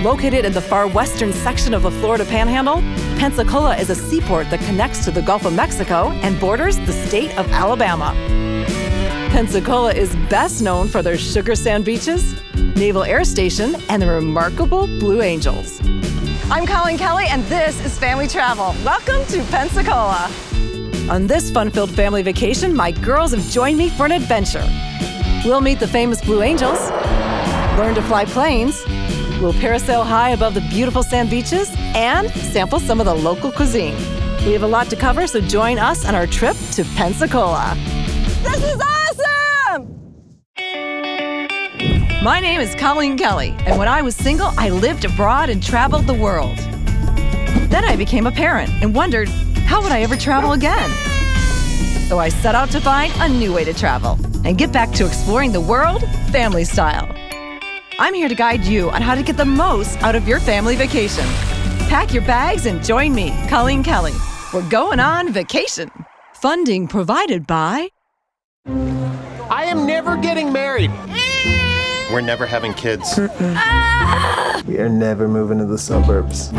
Located in the far western section of the Florida Panhandle, Pensacola is a seaport that connects to the Gulf of Mexico and borders the state of Alabama. Pensacola is best known for their sugar sand beaches, Naval Air Station, and the remarkable Blue Angels. I'm Colleen Kelly, and this is Family Travel. Welcome to Pensacola. On this fun-filled family vacation, my girls have joined me for an adventure. We'll meet the famous Blue Angels, learn to fly planes, we'll parasail high above the beautiful sand beaches, and sample some of the local cuisine. We have a lot to cover, so join us on our trip to Pensacola. This is awesome! My name is Colleen Kelly, and when I was single, I lived abroad and traveled the world. Then I became a parent and wondered, how would I ever travel again? So I set out to find a new way to travel and get back to exploring the world family style. I'm here to guide you on how to get the most out of your family vacation. Pack your bags and join me, Colleen Kelly. We're going on vacation. Funding provided by... I am never getting married. We're never having kids. We are never moving to the suburbs.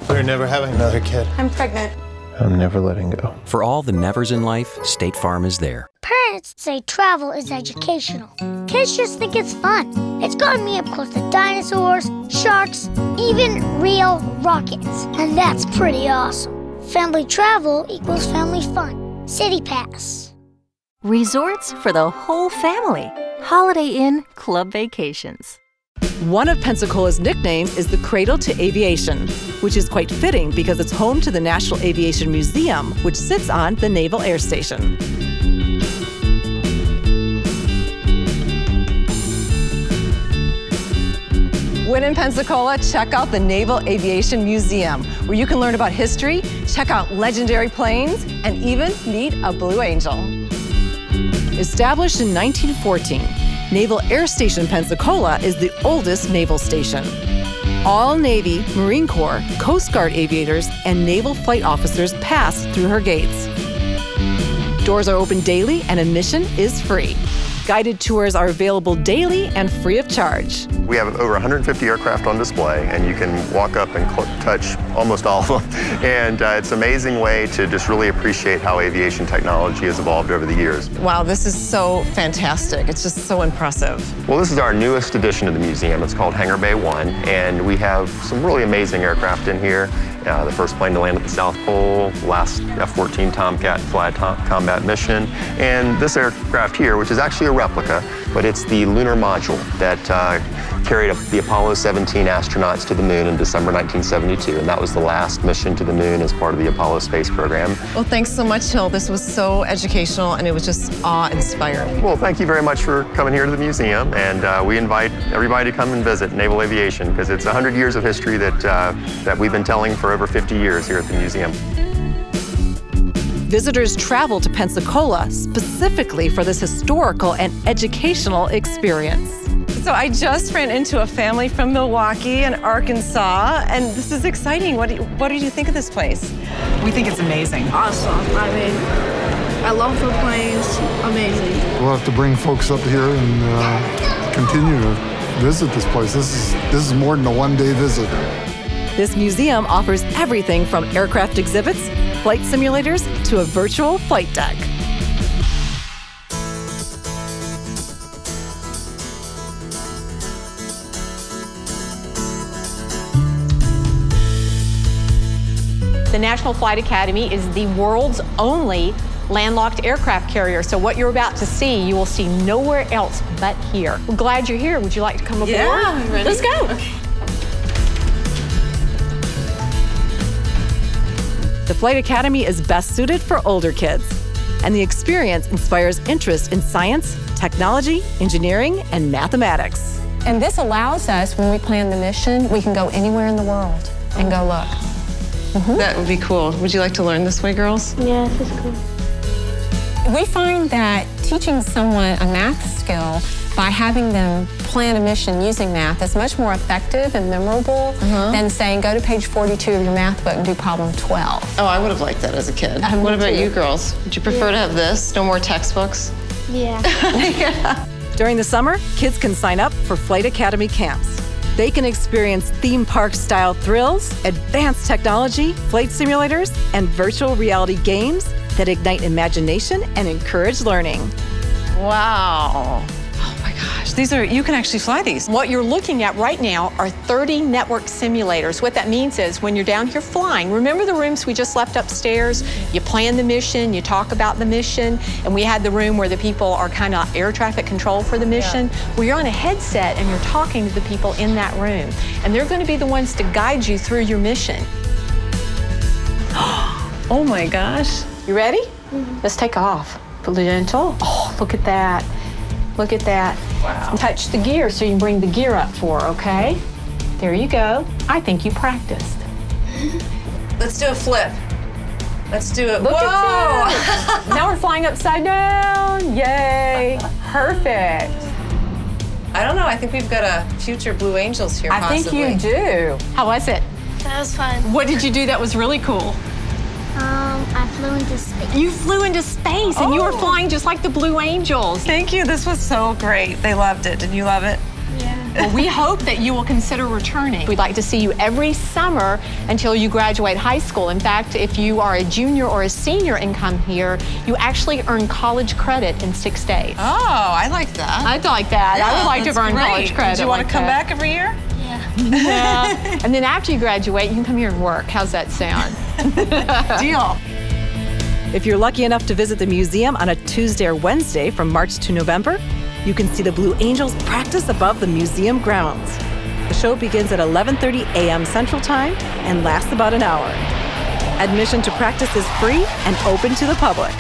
We're never having another kid. I'm pregnant. I'm never letting go. For all the nevers in life, State Farm is there. Parents say travel is educational. Kids just think it's fun. It's gotten me up close to dinosaurs, sharks, even real rockets. And that's pretty awesome. Family travel equals family fun. City Pass. Resorts for the whole family. Holiday Inn Club Vacations. One of Pensacola's nicknames is the Cradle to Aviation, which is quite fitting because it's home to the National Aviation Museum, which sits on the Naval Air Station. When in Pensacola, check out the Naval Aviation Museum, where you can learn about history, check out legendary planes, and even meet a Blue Angel. Established in 1914, Naval Air Station Pensacola is the oldest naval station. All Navy, Marine Corps, Coast Guard aviators, and naval flight officers pass through her gates. Doors are open daily and admission is free. Guided tours are available daily and free of charge. We have over 150 aircraft on display, and you can walk up and touch almost all of them. And it's an amazing way to just really appreciate how aviation technology has evolved over the years. Wow, this is so fantastic. It's just so impressive. Well, this is our newest addition to the museum. It's called Hangar Bay 1, and we have some really amazing aircraft in here. The first plane to land at the South Pole, last F-14 Tomcat fly combat mission, and this aircraft here, which is actually a replica, but it's the lunar module that carried the Apollo 17 astronauts to the moon in December 1972, and that was the last mission to the moon as part of the Apollo space program. Well, thanks so much, Hill. This was so educational, and it was just awe-inspiring. Well, thank you very much for coming here to the museum, and we invite everybody to come and visit Naval Aviation, because it's 100 years of history that we've been telling for over 50 years here at the museum. Visitors travel to Pensacola specifically for this historical and educational experience. So I just ran into a family from Milwaukee and Arkansas, and this is exciting. What did you think of this place? We think it's amazing. Awesome. I mean, I love the planes. Amazing. We'll have to bring folks up here and continue to visit this place. This is more than a one-day visit. This museum offers everything from aircraft exhibits, flight simulators, to a virtual flight deck. The National Flight Academy is the world's only landlocked aircraft carrier. So what you're about to see, you will see nowhere else but here. We're glad you're here. Would you like to come aboard? Yeah, I'm ready. Let's go. Okay. The Flight Academy is best suited for older kids, and the experience inspires interest in science, technology, engineering, and mathematics. And this allows us, when we plan the mission, we can go anywhere in the world and go look. That would be cool. Would you like to learn this way, girls? Yeah, this is cool. We find that teaching someone a math skill by having them plan a mission using math is much more effective and memorable than saying, go to page 42 of your math book and do problem 12. Oh, I would have liked that as a kid. What about you girls? Would you prefer to have this? No more textbooks? Yeah. Yeah. During the summer, kids can sign up for Flight Academy camps. They can experience theme park-style thrills, advanced technology, flight simulators, and virtual reality games that ignite imagination and encourage learning. Wow. Oh my gosh, you can actually fly these. What you're looking at right now are 30 network simulators. What that means is when you're down here flying, remember the rooms we just left upstairs? You plan the mission, you talk about the mission, and we had the room where the people are kind of air traffic control for the mission. Well, you're on a headset and you're talking to the people in that room, and they're going to be the ones to guide you through your mission. Oh my gosh. You ready? Let's take off. Put it gentle. Oh, look at that. Look at that. Wow. And touch the gear so you can bring the gear up for her, okay? There you go. I think you practiced. Let's do a flip. Let's do it. Look Whoa! at now we're flying upside down. Yay. Perfect. I don't know. I think we've got a future Blue Angels here, possibly. I think you do. How was it? That was fun. What did you do that was really cool? I flew into space. You flew into space and you were flying just like the Blue Angels. Thank you. This was so great. They loved it. Did you love it? Yeah. Well, we hope that you will consider returning. We'd like to see you every summer until you graduate high school. In fact, if you are a junior or a senior and come here, you actually earn college credit in 6 days. Oh, I like that. I'd like that. Yeah, I would like to earn college credit. Do you want like to come that. back every year? Yeah. And then after you graduate, you can come here and work. How's that sound? Deal. If you're lucky enough to visit the museum on a Tuesday or Wednesday from March to November, you can see the Blue Angels practice above the museum grounds. The show begins at 11:30 a.m. Central Time and lasts about an hour. Admission to practice is free and open to the public.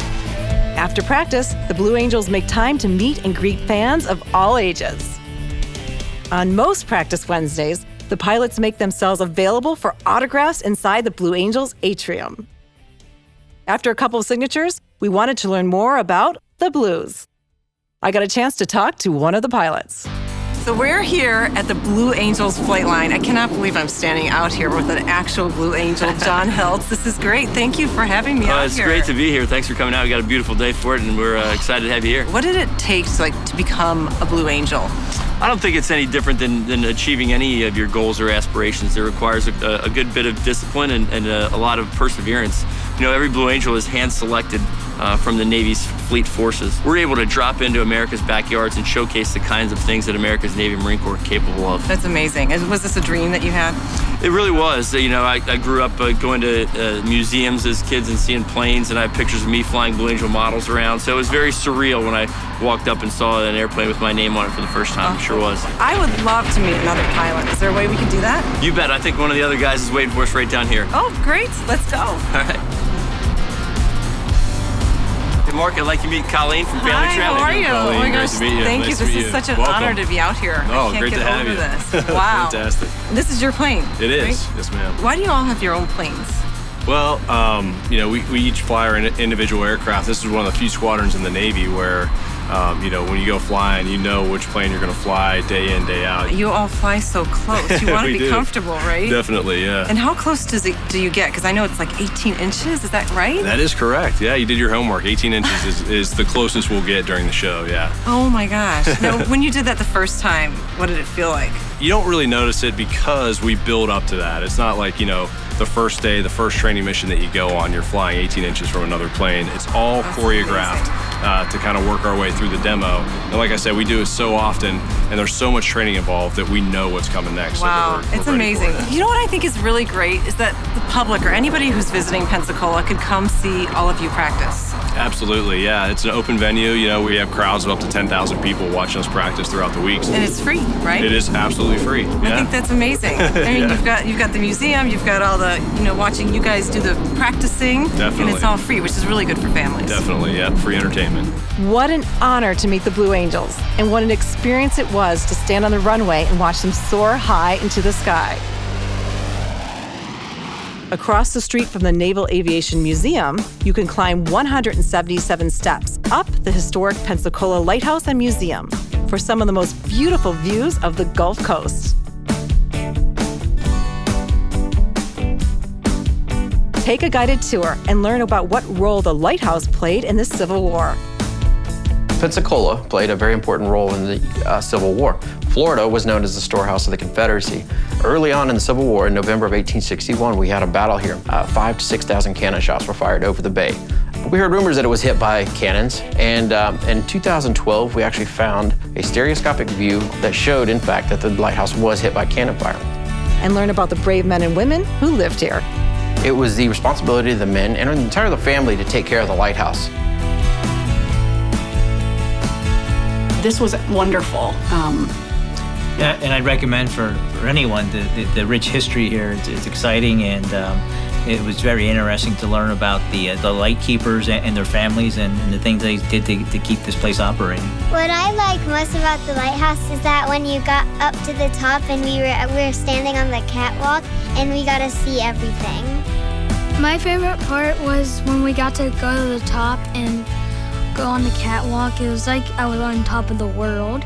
After practice, the Blue Angels make time to meet and greet fans of all ages. On most practice Wednesdays, the pilots make themselves available for autographs inside the Blue Angels atrium. After a couple of signatures, we wanted to learn more about the Blues. I got a chance to talk to one of the pilots. So we're here at the Blue Angels flight line. I cannot believe I'm standing out here with an actual Blue Angel, John Hiltz. This is great. Thank you for having me out It's here. great to be here. Thanks for coming out. We got a beautiful day for it, and we're excited to have you here. What did it take to become a Blue Angel? I don't think it's any different than achieving any of your goals or aspirations. It requires a good bit of discipline and a lot of perseverance. You know, every Blue Angel is hand-selected from the Navy's fleet forces. We're able to drop into America's backyards and showcase the kinds of things that America's Navy and Marine Corps are capable of. That's amazing. Was this a dream that you had? It really was. You know, I grew up going to museums as kids and seeing planes, and I have pictures of me flying Blue Angel models around. So it was very surreal when I walked up and saw an airplane with my name on it for the first time. It sure was. I would love to meet another pilot. Is there a way we could do that? You bet. I think one of the other guys is waiting for us right down here. Oh, great. Let's go. All right. Hey, Mark, I'd like to meet Colleen from Family Travel. How are you? Colleen, oh my gosh, great to meet you. Thank Nice you. to This meet is you. such an Welcome. honor to be out here. Oh, I can't great get to have over you. this. Wow. Fantastic. This is your plane. It is. Right? Yes, ma'am. Why do you all have your own planes? Well, you know, we each fly our individual aircraft. This is one of the few squadrons in the Navy where, you know, when you go flying, you know which plane you're going to fly day in, day out. You all fly so close. You want to be comfortable, right? Definitely, yeah. And how close do you get? Because I know it's like 18 inches. Is that right? That is correct. Yeah, you did your homework. 18 inches is the closest we'll get during the show, yeah. Oh my gosh. Now, when you did that the first time, what did it feel like? You don't really notice it because we build up to that. It's not like, you know, the first day, the first training mission that you go on, you're flying 18 inches from another plane. It's all choreographed to kind of work our way through the demo. And like I said, we do it so often, and there's so much training involved that we know what's coming next. Wow, So we're it's ready for amazing. it. You know what I think is really great is that the public or anybody who's visiting Pensacola could come see all of you practice. Absolutely, yeah. It's an open venue. You know, we have crowds of up to 10,000 people watching us practice throughout the weeks. And it's free, right? It is absolutely free. I think that's amazing. I mean, Yeah. you've got the museum, you've got all the, you know, watching you guys do the practicing. Definitely. And it's all free, which is really good for families. Definitely, yeah. Free entertainment. What an honor to meet the Blue Angels, and what an experience it was to stand on the runway and watch them soar high into the sky. Across the street from the Naval Aviation Museum, you can climb 177 steps up the historic Pensacola Lighthouse and Museum for some of the most beautiful views of the Gulf Coast. Take a guided tour and learn about what role the lighthouse played in the Civil War. Pensacola played a very important role in the Civil War. Florida was known as the storehouse of the Confederacy. Early on in the Civil War, in November of 1861, we had a battle here. 5,000 to 6,000 cannon shots were fired over the bay. We heard rumors that it was hit by cannons, and in 2012, we actually found a stereoscopic view that showed, in fact, that the lighthouse was hit by cannon fire. And learn about the brave men and women who lived here. It was the responsibility of the men and the entire family to take care of the lighthouse. This was wonderful. Yeah, and I'd recommend for anyone the rich history here. It's exciting, and it was very interesting to learn about the light keepers and their families and the things they did to keep this place operating. What I like most about the lighthouse is that when you got up to the top and we were standing on the catwalk and we got to see everything. My favorite part was when we got to go to the top and go on the catwalk. It was like I was on top of the world.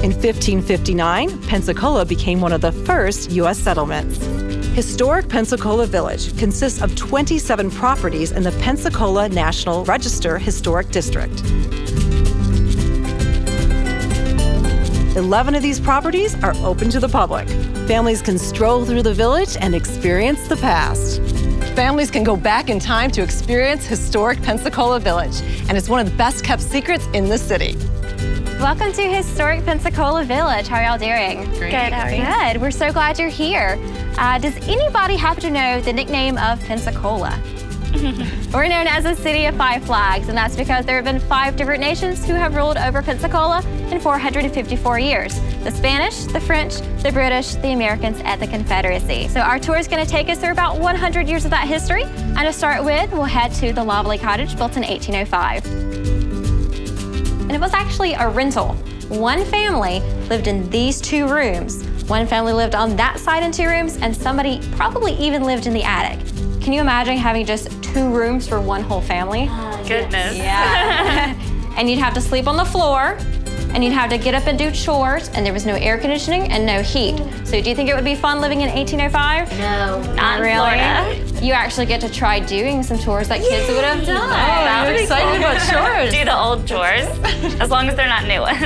In 1559, Pensacola became one of the first U.S. settlements. Historic Pensacola Village consists of 27 properties in the Pensacola National Register Historic District. 11 of these properties are open to the public. Families can stroll through the village and experience the past. Families can go back in time to experience historic Pensacola Village, and it's one of the best kept secrets in the city. Welcome to historic Pensacola Village. How are y'all doing? Great. Good, how are you? Good, we're so glad you're here. Does anybody happen to know the nickname of Pensacola? We're known as the City of Five Flags, and that's because there have been 5 different nations who have ruled over Pensacola in 454 years. The Spanish, the French, the British, the Americans, and the Confederacy. So our tour is going to take us through about 100 years of that history. And to start with, we'll head to the Lovely Cottage, built in 1805. And it was actually a rental. One family lived in these 2 rooms. One family lived on that side in 2 rooms, and somebody probably even lived in the attic. Can you imagine having just 2 rooms for one whole family? Goodness. Yeah. And you'd have to sleep on the floor, and you'd have to get up and do chores, and there was no air conditioning and no heat. So do you think it would be fun living in 1805? No, Not really. Florida. You actually get to try doing some chores that kids would have done. That would be excited cool. about chores. Do the old chores, as long as they're not new ones.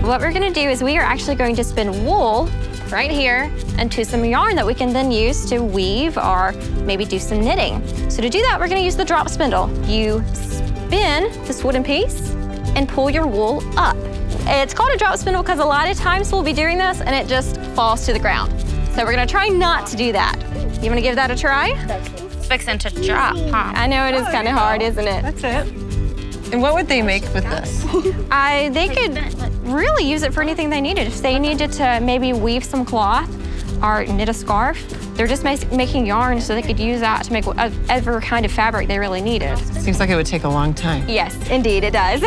What we're gonna do is we are actually going to spin wool right here into some yarn that we can then use to weave or maybe do some knitting. So to do that, we're gonna use the drop spindle. You spin this wooden piece and pull your wool up. It's called a drop spindle because a lot of times we'll be doing this and it just falls to the ground. So we're gonna try not to do that. You wanna give that a try? It's fixing to drop, huh? I know it is kind of hard, isn't it? That's it. And what would they make with this? They could really use it for anything they needed. If they needed to maybe weave some cloth or knit a scarf, they're just making yarn so they could use that to make whatever kind of fabric they really needed. Seems like it would take a long time. Yes, indeed it does.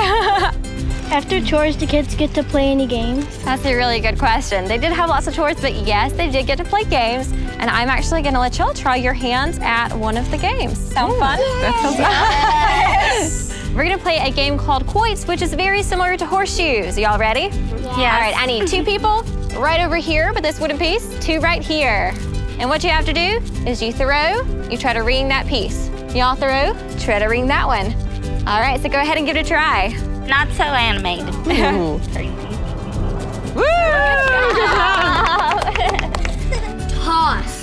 After chores, do kids get to play any games? That's a really good question. They did have lots of chores, but yes, they did get to play games. And I'm actually gonna let y'all try your hands at one of the games. Sound fun? That sounds Yes. We're gonna play a game called quoits, which is very similar to horseshoes. Y'all ready? Yes. All right, I need 2 people right over here with this wooden piece, 2 right here. And what you have to do is you throw, you try to ring that piece. Y'all throw, try to ring that one. All right, so go ahead and give it a try. Not so animated. Woo! Good job. Toss.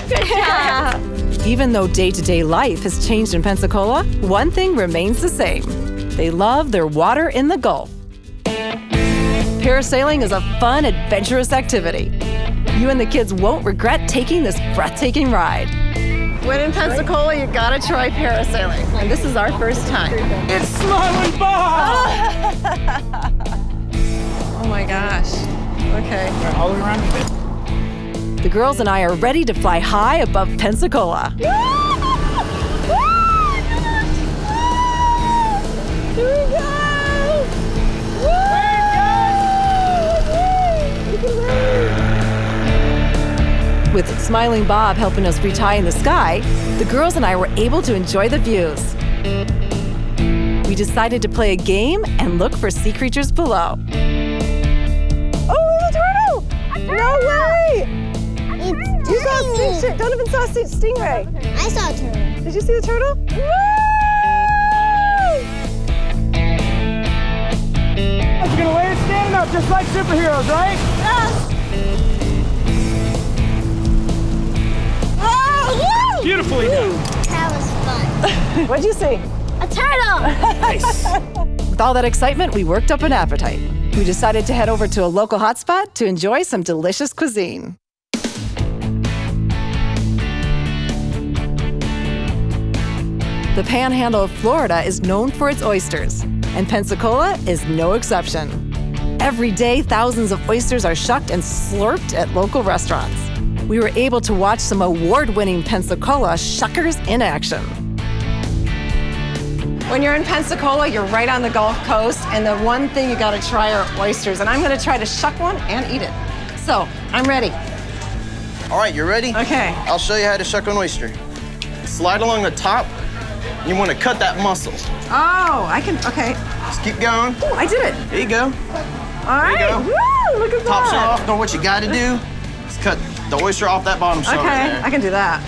Good job. Even though day-to-day life has changed in Pensacola, one thing remains the same. They love their water in the Gulf. Parasailing is a fun, adventurous activity. You and the kids won't regret taking this breathtaking ride. When in Pensacola, you gotta try parasailing. And this is our first time. It's Smiling Bob! Oh my gosh. Okay. All the way around a bit. The girls and I are ready to fly high above Pensacola. Here we go! With Smiling Bob helping us reach high in the sky, the girls and I were able to enjoy the views. We decided to play a game and look for sea creatures below. Oh, there's a turtle! No way! You saw a stingray. Donovan saw a stingray. I saw a turtle. Did you see the turtle? Woo! You're gonna land standing up just like superheroes, right? Yes! Oh, woo! Beautifully done. That was fun. What'd you see? A turtle! Nice. With all that excitement, we worked up an appetite. We decided to head over to a local hotspot to enjoy some delicious cuisine. The Panhandle of Florida is known for its oysters, and Pensacola is no exception. Every day, thousands of oysters are shucked and slurped at local restaurants. We were able to watch some award-winning Pensacola shuckers in action. When you're in Pensacola, you're right on the Gulf Coast, and the one thing you gotta try are oysters, and I'm gonna try to shuck one and eat it. So, I'm ready. All right, you ready? Okay. I'll show you how to shuck an oyster. Slide along the top. You want to cut that muscle. Oh, I can, okay. Just keep going. Ooh, I did it. There you go. All right. There you go. Woo, look at Top that. shell off. Know what you got to do? Just cut the oyster off that bottom shell right there. I can do that.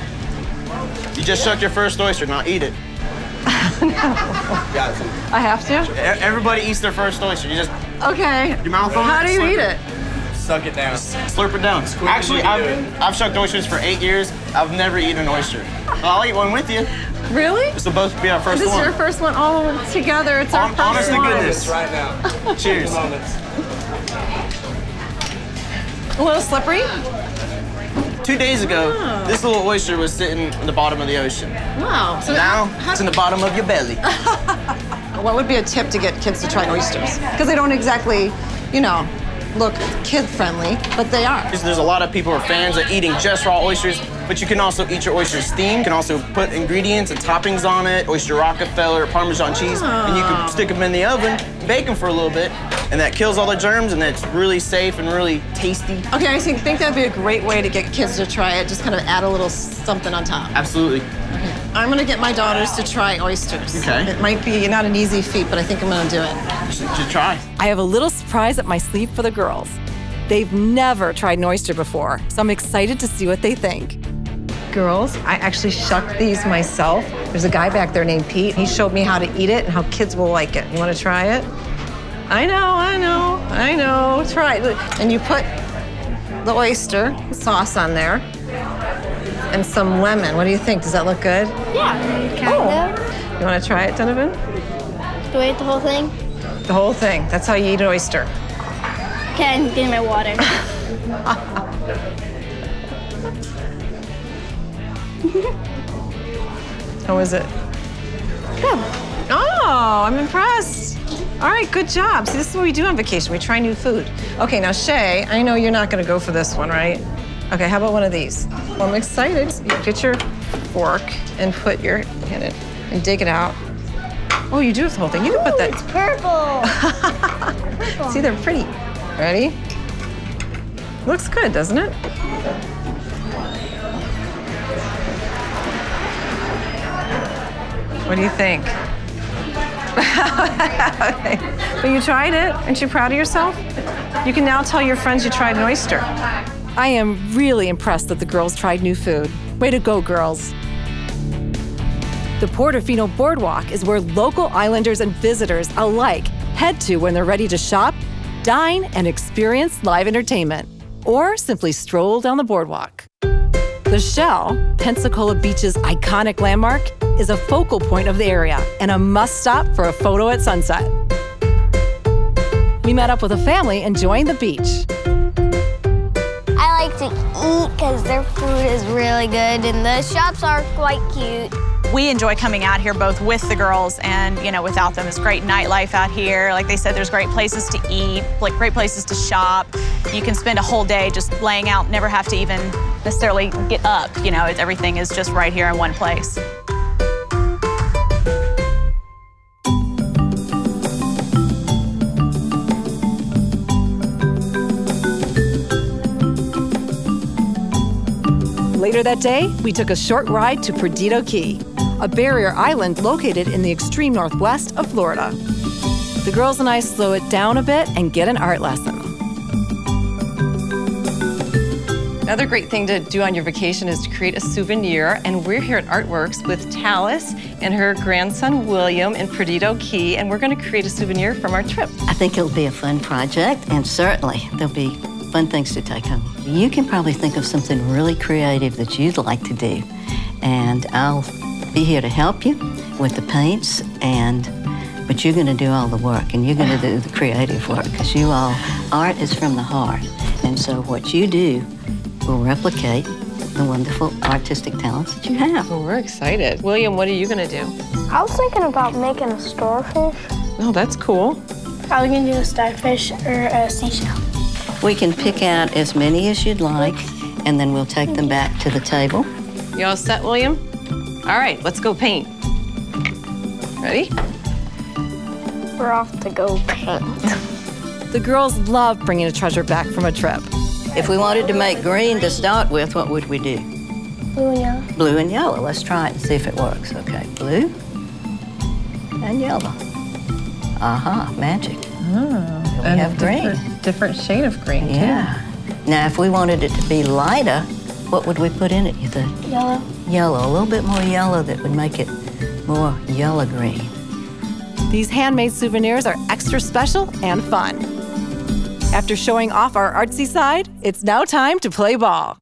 You just shucked your first oyster. Now eat it. I have to? Everybody eats their first oyster. You just Okay. your mouth on it. How do you eat it? Suck it down. Just slurp it down. Actually, I've shucked oysters for 8 years. I've never eaten an oyster. I'll eat one with you. Really? This will both be our first This one. is your first one all together. It's our first Honest to one. goodness. Right now. Cheers. A little slippery? 2 days ago, this little oyster was sitting in the bottom of the ocean. Wow. So Now, it's in the bottom of your belly. What would be a tip to get kids to try oysters? Because they don't exactly, you know, look kid-friendly, but they are. There's a lot of people who are fans of eating just raw oysters, but you can also eat your oysters steamed. You can also put ingredients and toppings on it, oyster Rockefeller, Parmesan cheese, and you can stick them in the oven, bake them for a little bit, and that kills all the germs, and it's really safe and really tasty. Okay, I think that'd be a great way to get kids to try it. Just kind of add a little something on top. Absolutely. I'm gonna get my daughters to try oysters. Okay. It might be not an easy feat, but I think I'm gonna do it. You should try. I have a little surprise up my sleeve for the girls. They've never tried an oyster before, so I'm excited to see what they think. Girls, I actually shucked these myself. There's a guy back there named Pete. He showed me how to eat it and how kids will like it. You wanna try it? I know. Try it. And you put the oyster sauce on there and some lemon. What do you think? Does that look good? Yeah, kind of. You wanna try it, Donovan? Do I eat the whole thing? The whole thing. That's how you eat an oyster. Okay, I'm getting my water. How is it? Good. Oh, I'm impressed. All right, good job. See, this is what we do on vacation. We try new food. Okay, now Shay, I know you're not gonna go for this one, right? Okay, how about one of these? Well, I'm excited. You get your fork and put your hand in and dig it out. Oh, you do have the whole thing. You can put that. It's purple. Purple. See, they're pretty. Ready? Looks good, doesn't it? What do you think? Okay. But you tried it. Aren't you proud of yourself? You can now tell your friends you tried an oyster. I am really impressed that the girls tried new food. Way to go, girls. The Portofino Boardwalk is where local islanders and visitors alike head to when they're ready to shop, dine, and experience live entertainment, or simply stroll down the boardwalk. The Shell, Pensacola Beach's iconic landmark, is a focal point of the area and a must-stop for a photo at sunset. We met up with a family enjoying the beach. I like to eat because their food is really good and the shops are quite cute. We enjoy coming out here both with the girls and, you know, without them. It's great nightlife out here. Like they said, there's great places to eat, like great places to shop. You can spend a whole day just laying out, never have to even necessarily get up. You know, everything is just right here in one place. Later that day, we took a short ride to Perdido Key, a barrier island located in the extreme northwest of Florida. The girls and I slow it down a bit and get an art lesson. Another great thing to do on your vacation is to create a souvenir, and we're here at Artworks with Talis and her grandson William in Perdido Key, and we're going to create a souvenir from our trip. I think it'll be a fun project, and certainly there'll be fun things to take home. You can probably think of something really creative that you'd like to do, and I'll be here to help you with the paints, but you're going to do all the work, and you're going to do the creative work, because art is from the heart, and so what you do will replicate the wonderful artistic talents that you have. Well, we're excited. William, what are you going to do? I was thinking about making a starfish. Oh, that's cool. Probably going to do a starfish or a seashell. We can pick out as many as you'd like, and then we'll take them back to the table. You all set, William? All right, let's go paint. Ready? We're off to go paint. The girls love bringing a treasure back from a trip. If we wanted to make green to start with, what would we do? Blue and yellow. Blue and yellow. Let's try it and see if it works. Okay, blue and yellow. Aha, magic. Oh, we have green. Different shade of green, yeah. Too. Now, if we wanted it to be lighter, what would we put in it, you think? Yellow. Yellow, a little bit more yellow that would make it more yellow-green. These handmade souvenirs are extra special and fun. After showing off our artsy side, it's now time to play ball.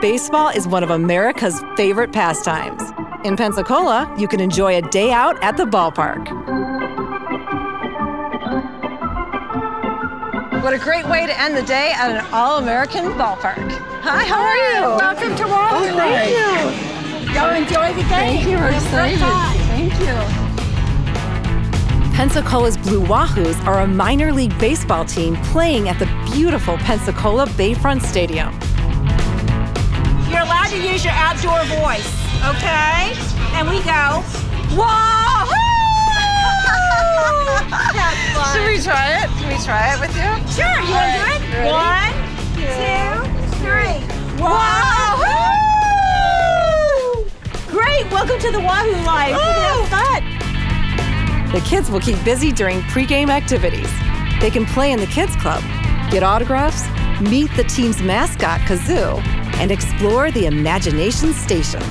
Baseball is one of America's favorite pastimes. In Pensacola, you can enjoy a day out at the ballpark. What a great way to end the day at an all-American ballpark. Hi, how are you? Welcome to Wahoo. Oh, thank you. Go enjoy the game. Thank you, we're excited. Thank you. Pensacola's Blue Wahoos are a minor league baseball team playing at the beautiful Pensacola Bayfront Stadium. You're allowed to use your outdoor voice, okay? And we go, Wahoo! That's fun. Should we try it? Can we try it with you? Sure, you want to do it? Ready? 1, 2, 3. Wahoo! Great, welcome to the Wahoo life. Have fun. The kids will keep busy during pregame activities. They can play in the kids club, get autographs, meet the team's mascot, Kazoo, and explore the Imagination Station.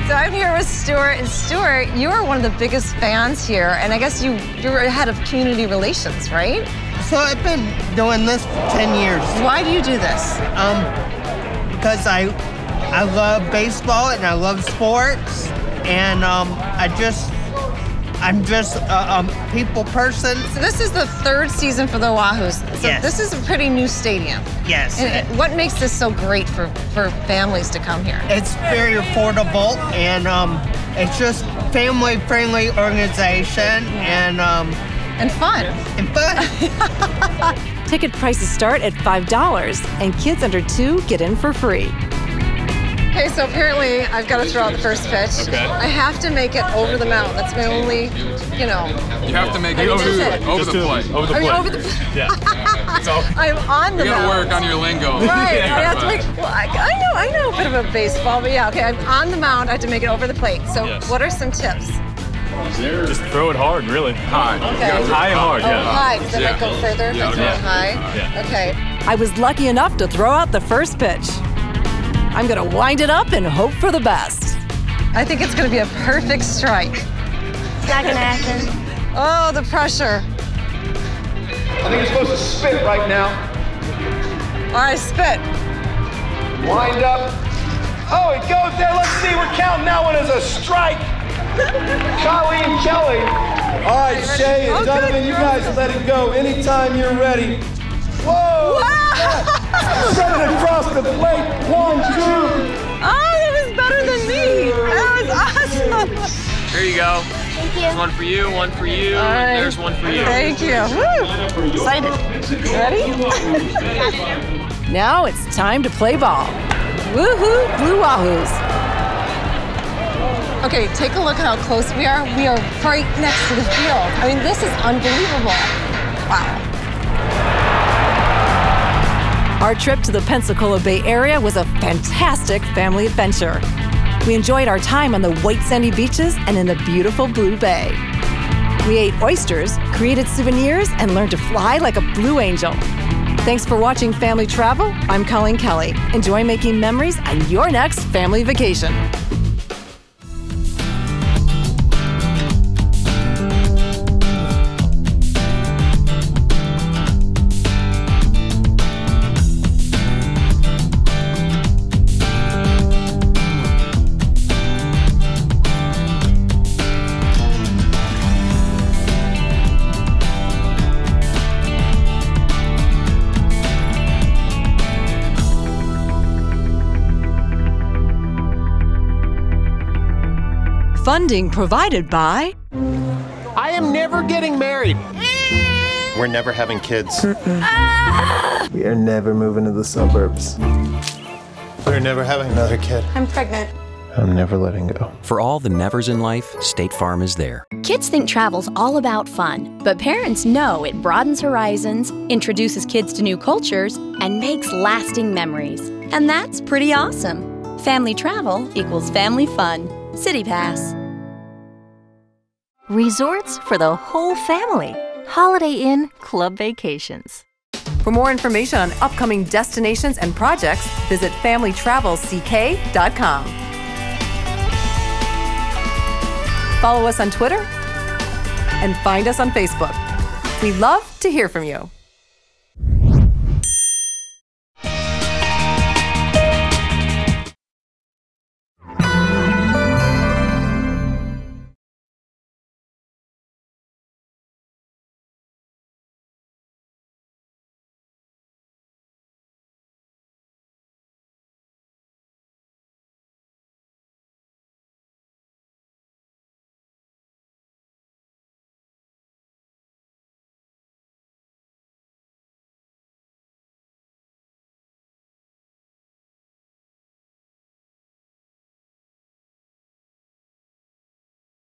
So I'm here with Stuart, and Stuart, you are one of the biggest fans here, and I guess you're head of community relations, right? So I've been doing this for 10 years. Why do you do this? Because I love baseball and I love sports, and I'm just a people person. So this is the third season for the Wahoos. So yes. This is a pretty new stadium. Yes. And what makes this so great for families to come here? It's very affordable, and it's just family-friendly organization, and fun. And fun. Ticket prices start at $5, and kids under 2 get in for free. Okay, so apparently I've got to throw out the first pitch. Okay. I have to make it over the mound. That's my only, You have to make it over the plate. Over the plate. Over the plate. Yeah. I'm on the mound. You gotta work on your lingo. Right. I have to make. Well, I know a bit about baseball, but yeah. Okay, I'm on the mound. I have to make it over the plate. So, what are some tips? Just throw it hard, really. High. Okay. High and hard, yeah. High, because I might go further if I throw it high. Yeah. Okay. I was lucky enough to throw out the first pitch. I'm gonna wind it up and hope for the best. I think it's gonna be a perfect strike. Not gonna happen. Oh, the pressure. I think you're supposed to spit right now. All right, spit. Wind up. Oh, it goes there. Let's see. We're counting that one as a strike. Colleen Kelly. All right, Shay and Donovan, you guys let it go anytime you're ready. Whoa! Set it across the plate. 1, 2. Oh, that was better than me. That was awesome. Here you go. Thank you. There's one for you, one for you, right. There's one for you. Thank you. Woo. Excited. Ready? Now it's time to play ball. Woohoo, Blue Wahoos. Okay, take a look at how close we are. We are right next to the field. I mean, this is unbelievable. Wow. Our trip to the Pensacola Bay Area was a fantastic family adventure. We enjoyed our time on the white sandy beaches and in the beautiful Blue Bay. We ate oysters, created souvenirs, and learned to fly like a Blue Angel. Thanks for watching Family Travel. I'm Colleen Kelly. Enjoy making memories on your next family vacation. Funding provided by... I am never getting married. We're never having kids. We are never moving to the suburbs. We're never having another kid. I'm pregnant. I'm never letting go. For all the nevers in life, State Farm is there. Kids think travel's all about fun, but parents know it broadens horizons, introduces kids to new cultures, and makes lasting memories. And that's pretty awesome. Family travel equals family fun. City Pass. Resorts for the whole family. Holiday Inn Club Vacations. For more information on upcoming destinations and projects, visit familytravelck.com. Follow us on Twitter and find us on Facebook. We'd love to hear from you.